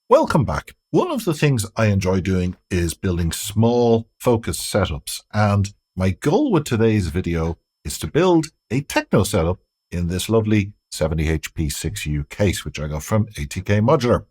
Welcome back. One of the things I enjoy doing is building small focus setups, and my goal with today's video is to build a techno setup in this lovely 70HP 6U case, which I got from ATK Modular.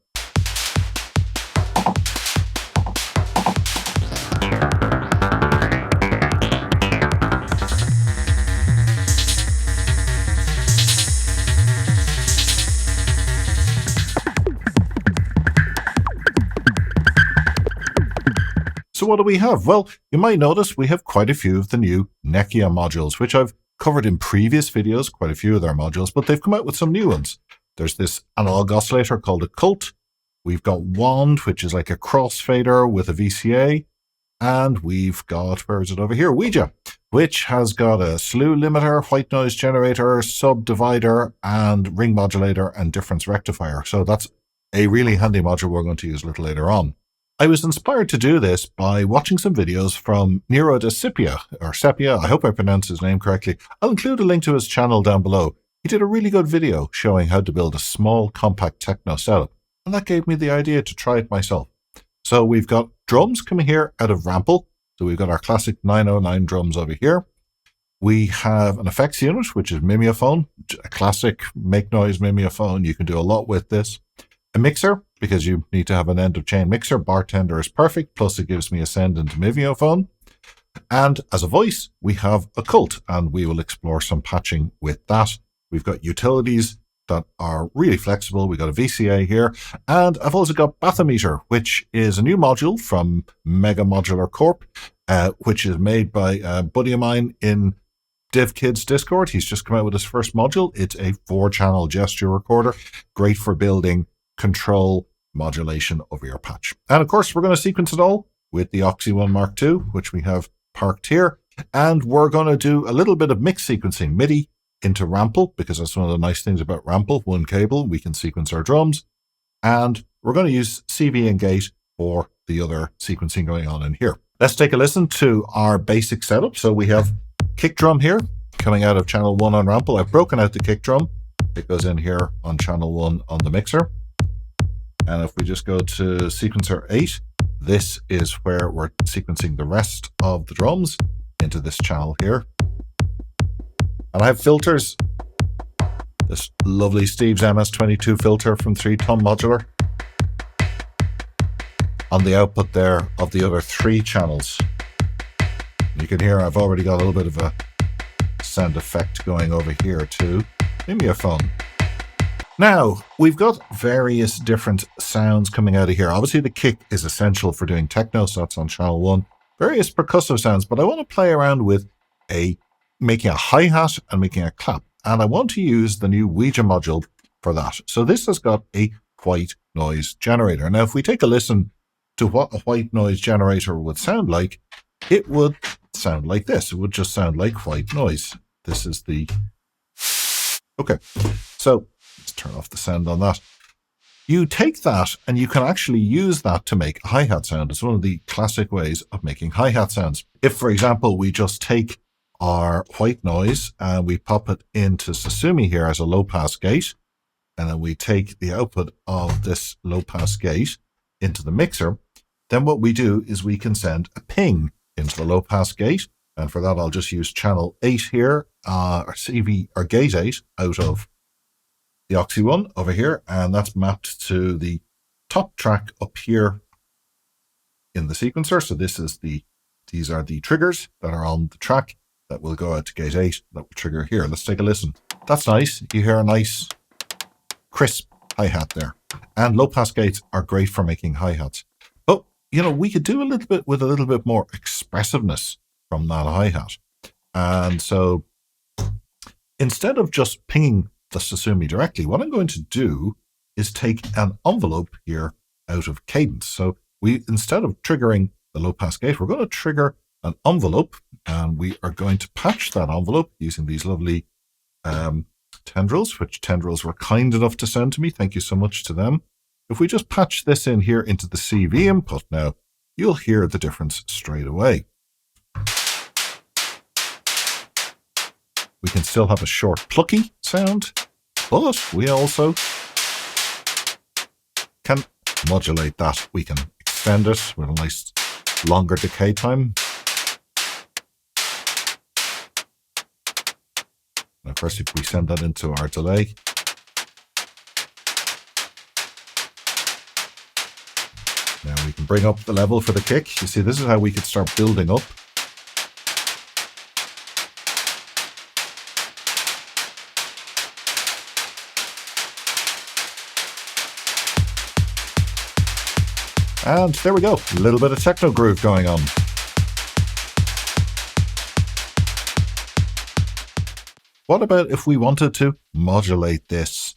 So what do we have? Well, you might notice we have quite a few of the new Nekyia modules, which I've covered in previous videos, quite a few of their modules, but they've come out with some new ones. There's this analog oscillator called Occult. We've got Wand, which is like a crossfader with a VCA. And we've got, where is it over here? Ouija, which has got a slew limiter, white noise generator, subdivider, and ring modulator and difference rectifier. So that's a really handy module we're going to use a little later on. I was inspired to do this by watching some videos from Nekyia, or Sepia, I hope I pronounced his name correctly. I'll include a link to his channel down below. He did a really good video showing how to build a small compact techno setup, and that gave me the idea to try it myself. So we've got drums coming here out of Rample. So we've got our classic 909 drums over here. We have an effects unit, which is mimeophone, a classic make noise mimeophone. You can do a lot with this. A mixer, because you need to have an end of chain mixer. Bartender is perfect, plus it gives me a send into mimeophone. And as a voice, we have Occult, and we will explore some patching with that. We've got utilities that are really flexible. We've got a VCA here, and I've also got Bathymeter, which is a new module from Mega Modular Corp, which is made by a buddy of mine in DivKids Discord. He's just come out with his first module. It's a 4-channel gesture recorder, great for building control modulation over your patch. And of course, we're going to sequence it all with the Oxy One Mark II, which we have parked here. And we're going to do a little bit of mix sequencing, MIDI into Rample, because that's one of the nice things about Rample. One cable, we can sequence our drums. And we're going to use CV and gate for the other sequencing going on in here. Let's take a listen to our basic setup. So we have kick drum here coming out of channel 1 on Rample. I've broken out the kick drum. It goes in here on channel 1 on the mixer. And if we just go to sequencer 8, this is where we're sequencing the rest of the drums into this channel here. And I have filters. This lovely Steve's MS22 filter from 3-ton modular on the output there of the other 3 channels. You can hear I've already got a little bit of a sound effect going over here too. Mimeophone. Now, we've got various different sounds coming out of here. Obviously, the kick is essential for doing techno, so that's on channel 1. Various percussive sounds, but I want to play around with making a hi-hat and making a clap. And I want to use the new Ouija module for that. So this has got a white noise generator. Now, if we take a listen to what a white noise generator would sound like, it would sound like this. It would just sound like white noise. This is the... Okay, so let's turn off the sound on that. You take that and you can actually use that to make a hi-hat sound. It's one of the classic ways of making hi-hat sounds. If, for example, we just take our white noise and we pop it into Sasumi here as a low-pass gate, and then we take the output of this low-pass gate into the mixer, then what we do is we can send a ping into the low-pass gate. And for that, I'll just use channel 8 here, or CV, or gate 8 out of the Oxy One over here. And that's mapped to the top track up here in the sequencer. So these are the triggers that are on the track that will go out to gate 8 that will trigger here. Let's take a listen. That's nice. You hear a nice crisp hi-hat there. And low-pass gates are great for making hi-hats. But, you know, we could do a little bit with a little bit more expressiveness from that hi-hat. And so instead of just pinging the Sasumi directly, what I'm going to do is take an envelope here out of cadence. So instead of triggering the low-pass gate, we're going to trigger an envelope, and we are going to patch that envelope using these lovely tendrils, which tendrils were kind enough to send to me. Thank you so much to them. If we just patch this in here into the CV input now, you'll hear the difference straight away. We can still have a short plucky sound, but we also can modulate that, we can extend it with a nice longer decay time. Now first, if we send that into our delay, now we can bring up the level for the kick. You see, this is how we could start building up. And there we go, a little bit of techno groove going on. What about if we wanted to modulate this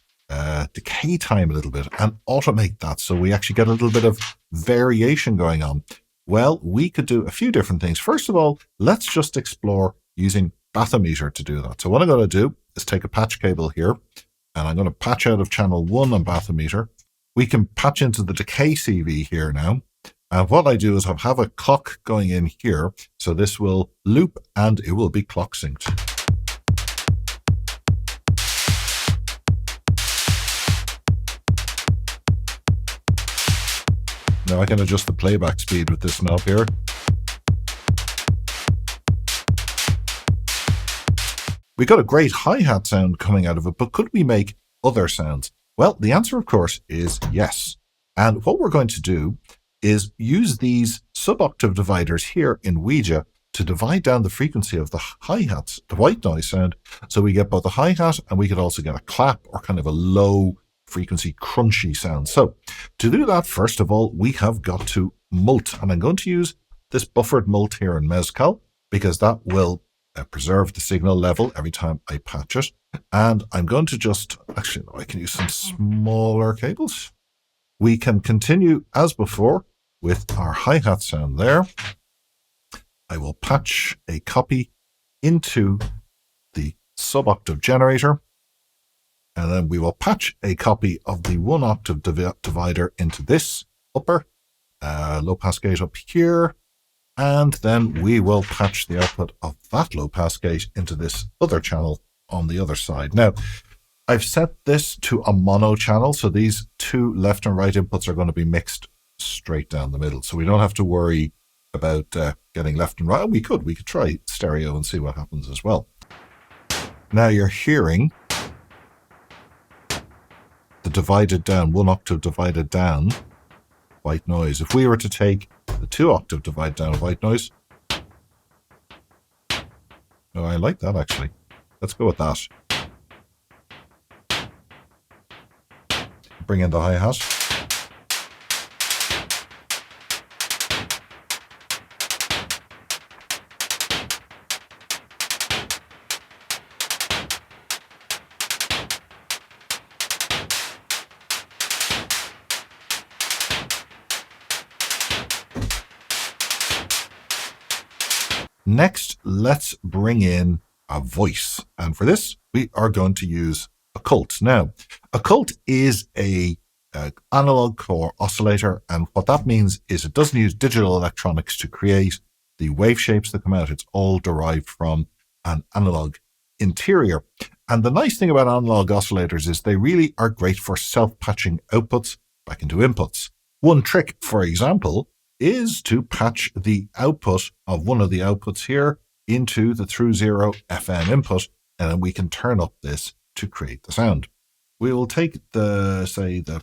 decay time a little bit and automate that so we actually get a little bit of variation going on? Well, we could do a few different things. First of all, let's just explore using Bathymeter to do that. So what I'm going to do is take a patch cable here, and I'm going to patch out of channel 1 on Bathymeter. We can patch into the decay CV here now. And what I do is I have a clock going in here. So this will loop and it will be clock synced. Now I can adjust the playback speed with this knob here. We got a great hi-hat sound coming out of it, but could we make other sounds? Well, the answer, of course, is yes. And what we're going to do is use these sub-octave dividers here in Ouija to divide down the frequency of the hi-hats, the white noise sound, so we get both a hi-hat and we could also get a clap or kind of a low frequency crunchy sound. So to do that, first of all, we have got to mult, and I'm going to use this buffered mult here in Mezcal because that will preserve the signal level every time I patch it. And I'm going to just, actually, no, I can use some smaller cables. We can continue as before with our hi-hat sound there. I will patch a copy into the sub-octave generator, and then we will patch a copy of the 1 octave divider into this upper low pass gate up here. And then we will patch the output of that low pass gate into this other channel on the other side. Now, I've set this to a mono channel, so these two left and right inputs are going to be mixed straight down the middle. So we don't have to worry about getting left and right. We could try stereo and see what happens as well. Now you're hearing the divided down, 1 octave divided down white noise. If we were to take the 2 octave divide down white noise, oh, I like that actually. Let's go with that. Bring in the hi-hat. Next, let's bring in a voice. And for this, we are going to use Occult. Now, Occult is a analog core oscillator, and what that means is it doesn't use digital electronics to create the wave shapes that come out. It's all derived from an analog interior. And the nice thing about analog oscillators is they really are great for self-patching outputs back into inputs. One trick, for example, is to patch the output of one of the outputs here into the through zero FM input, and then we can turn up this to create the sound. We will take the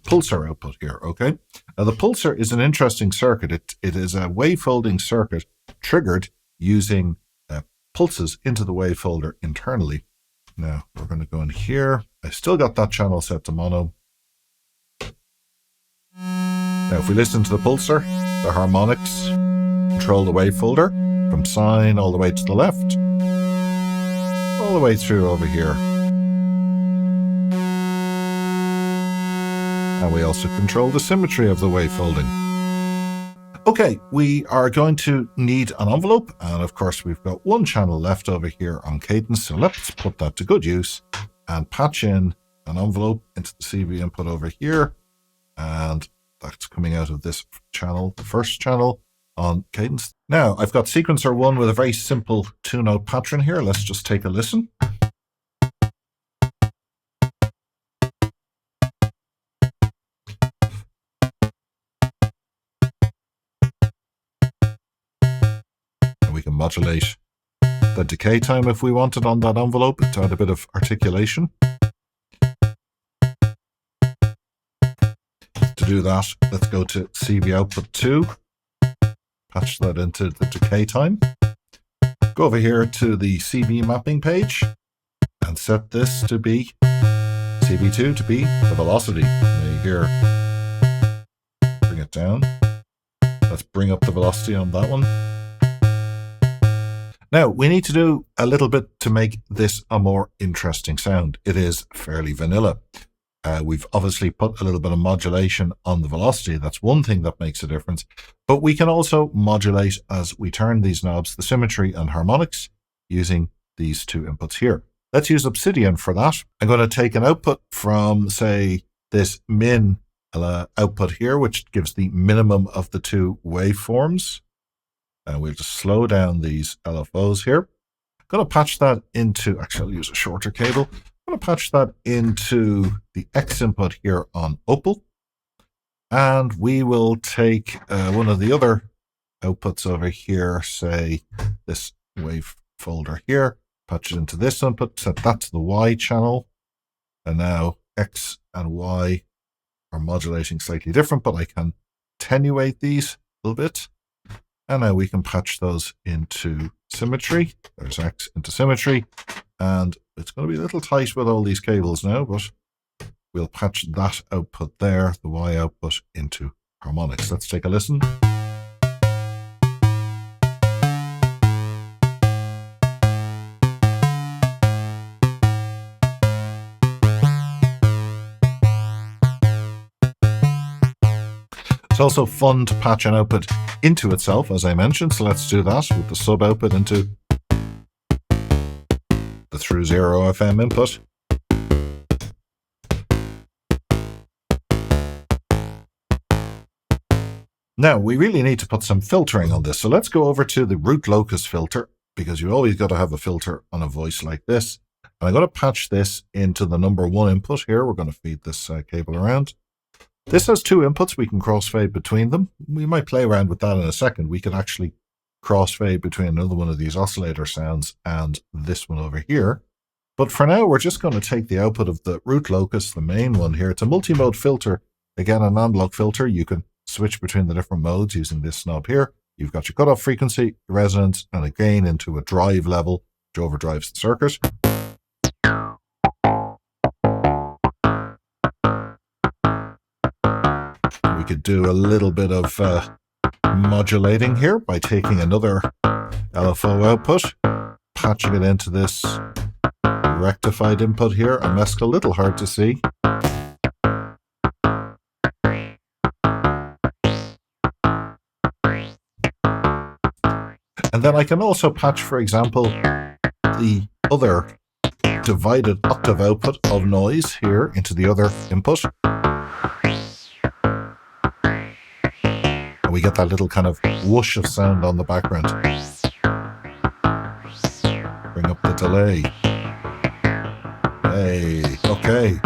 pulsar output here, okay? Now the pulsar is an interesting circuit. It is a wavefolding circuit triggered using pulses into the wavefolder internally. Now we're going to go in here. I still got that channel set to mono. Now if we listen to the pulsar, the harmonics control the wavefolder from sine all the way to the left, all the way through over here. And we also control the symmetry of the wavefolding. Okay, we are going to need an envelope, and of course we've got one channel left over here on cadence, so let's put that to good use and patch in an envelope into the CV input over here, and that's coming out of this channel, the first channel on cadence. Now, I've got sequencer 1 with a very simple 2-note pattern here. Let's just take a listen. can modulate the decay time if we wanted on that envelope to add a bit of articulation. To do that, let's go to CV output 2, patch that into the decay time. Go over here to the CV mapping page and set this to be CV2 to be the velocity. Now here, bring it down. Let's bring up the velocity on that one. Now, we need to do a little bit to make this a more interesting sound. It is fairly vanilla. We've obviously put a little bit of modulation on the velocity. That's one thing that makes a difference. But we can also modulate as we turn these knobs, the symmetry and harmonics, using these two inputs here. Let's use Obsidian for that. I'm going to take an output from, say, this min output here, which gives the minimum of the two waveforms. And we'll just slow down these LFOs here. I'm going to patch that into, actually I'll use a shorter cable. I'm going to patch that into the X input here on Opal. And we will take one of the other outputs over here, say this wave folder here, patch it into this input, set that to the Y channel. And now X and Y are modulating slightly different, but I can attenuate these a little bit. And now we can patch those into symmetry. There's X into symmetry. And it's going to be a little tight with all these cables now, but we'll patch that output there, the Y output, into harmonics. Let's take a listen. It's also fun to patch an output into itself, as I mentioned, so let's do that with the sub output into the through 0 FM input. Now, we really need to put some filtering on this, so let's go over to the root locus filter, because you always got to have a filter on a voice like this. And I'm going to patch this into the number 1 input here. We're going to feed this cable around. This has 2 inputs. We can crossfade between them. We might play around with that in a second. We could actually crossfade between another one of these oscillator sounds and this one over here. But for now, we're just going to take the output of the root locus, the main one here. It's a multi-mode filter. Again, an analog filter. You can switch between the different modes using this knob here. You've got your cutoff frequency, resonance, and a gain into a drive level, which overdrives the circuit. We could do a little bit of modulating here by taking another LFO output, patching it into this rectified input here, a mescal, a little hard to see. And then I can also patch, for example, the other divided octave output of noise here into the other input. And we get that little kind of whoosh of sound on the background. Bring up the delay. Hey, okay.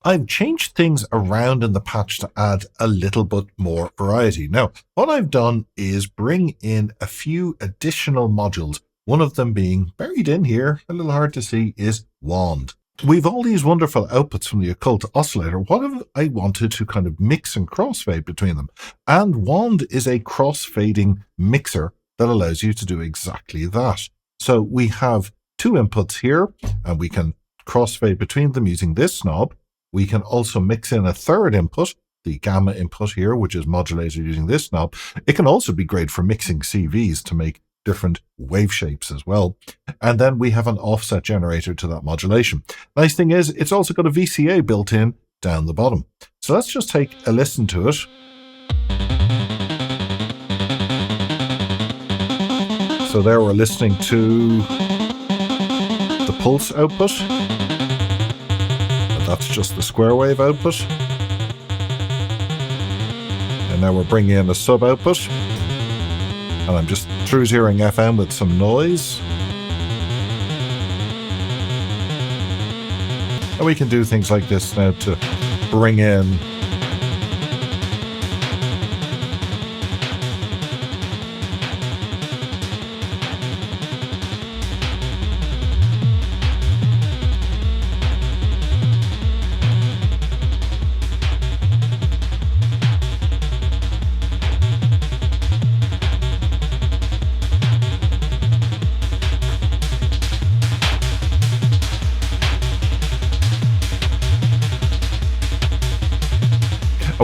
I've changed things around in the patch to add a little bit more variety. Now, what I've done is bring in a few additional modules. One of them being buried in here, a little hard to see, is Wand. We've all these wonderful outputs from the Occult oscillator. What if I wanted to kind of mix and crossfade between them? And Wand is a crossfading mixer that allows you to do exactly that. So we have 2 inputs here, and we can crossfade between them using this knob. We can also mix in a third input, the gamma input here, which is modulated using this knob. It can also be great for mixing CVs to make different wave shapes as well. And then we have an offset generator to that modulation. Nice thing is, it's also got a VCA built in down the bottom. So let's just take a listen to it. So there we're listening to pulse output. And that's just the square wave output. And now we're bringing in a sub output. And I'm just through zeroing FM with some noise. And we can do things like this now to bring in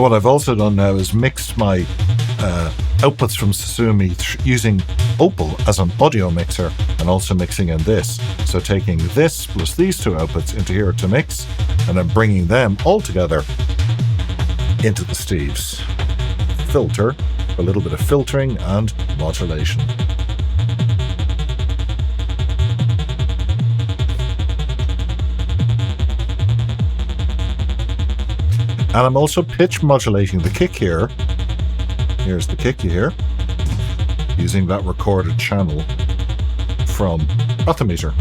what I've also done now is mixed my outputs from Sasumi using Opal as an audio mixer and also mixing in this. So taking this plus these two outputs into here to mix and then bringing them all together into the Steves. Filter, a little bit of filtering and modulation. And I'm also pitch modulating the kick here. Here's the kick you hear, using that recorded channel from Bathymeter.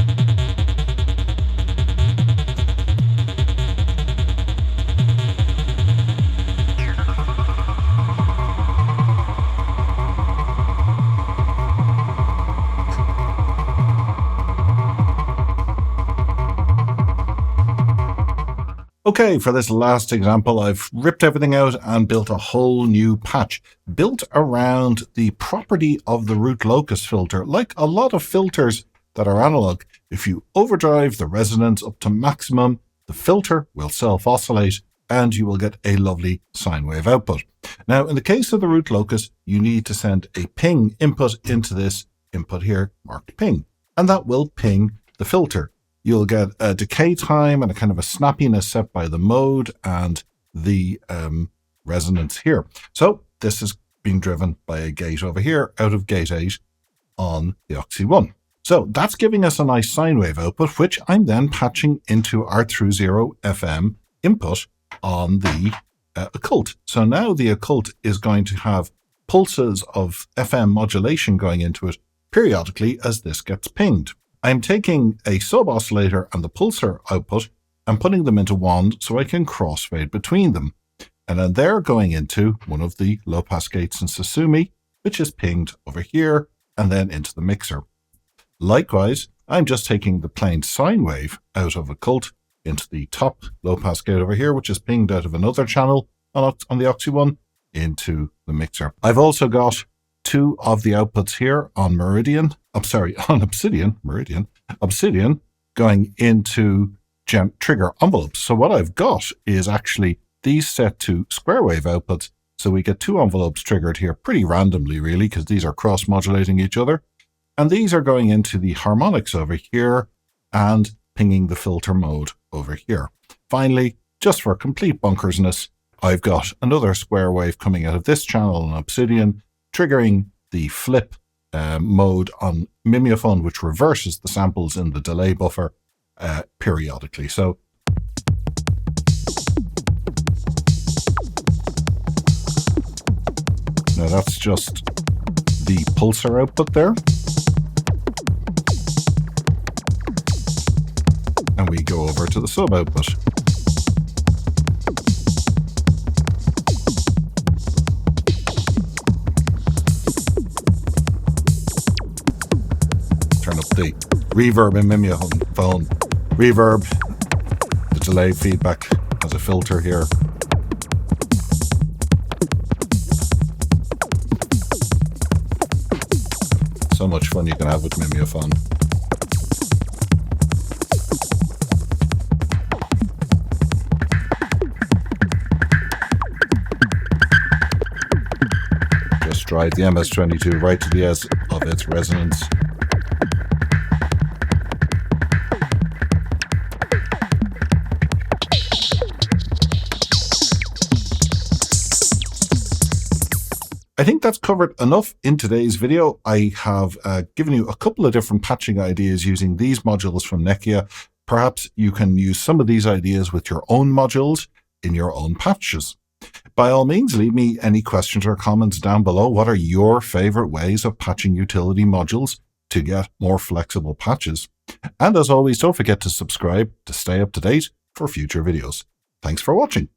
Okay, for this last example, I've ripped everything out and built a whole new patch built around the property of the root locus filter. Like a lot of filters that are analog, if you overdrive the resonance up to maximum, the filter will self-oscillate and you will get a lovely sine wave output. Now, in the case of the root locus, you need to send a ping input into this input here marked ping, and that will ping the filter. You'll get a decay time and a kind of a snappiness set by the mode and the resonance here. So this is being driven by a gate over here out of gate 8 on the Oxy 1. So that's giving us a nice sine wave output, which I'm then patching into our through zero FM input on the Occult. So now the Occult is going to have pulses of FM modulation going into it periodically as this gets pinged. I'm taking a sub-oscillator and the pulsar output and putting them into wand so I can crossfade between them. And then they're going into one of the low-pass gates in Sasumi, which is pinged over here and then into the mixer. Likewise, I'm just taking the plain sine wave out of Occult into the top low-pass gate over here, which is pinged out of another channel on the Oxy 1 into the mixer. I've also got two of the outputs here on Obsidian going into trigger envelopes. So what I've got is actually these set to square wave outputs. So we get two envelopes triggered here pretty randomly, really, because these are cross-modulating each other. And these are going into the harmonics over here and pinging the filter mode over here. Finally, just for complete bunkersness, I've got another square wave coming out of this channel on Obsidian, triggering the flip mode on Mimeophone, which reverses the samples in the delay buffer periodically. So now that's just the pulsar output there. And we go over to the sub output. Turn up the reverb in Mimeophone. Reverb, the delay feedback has a filter here. So much fun you can have with Mimeophone. Just drive the MS-22 right to the edge of its resonance. I think that's covered enough in today's video. I have given you a couple of different patching ideas using these modules from Nekyia. Perhaps you can use some of these ideas with your own modules in your own patches. By all means, leave me any questions or comments down below. What are your favorite ways of patching utility modules to get more flexible patches? And as always, don't forget to subscribe to stay up to date for future videos. Thanks for watching.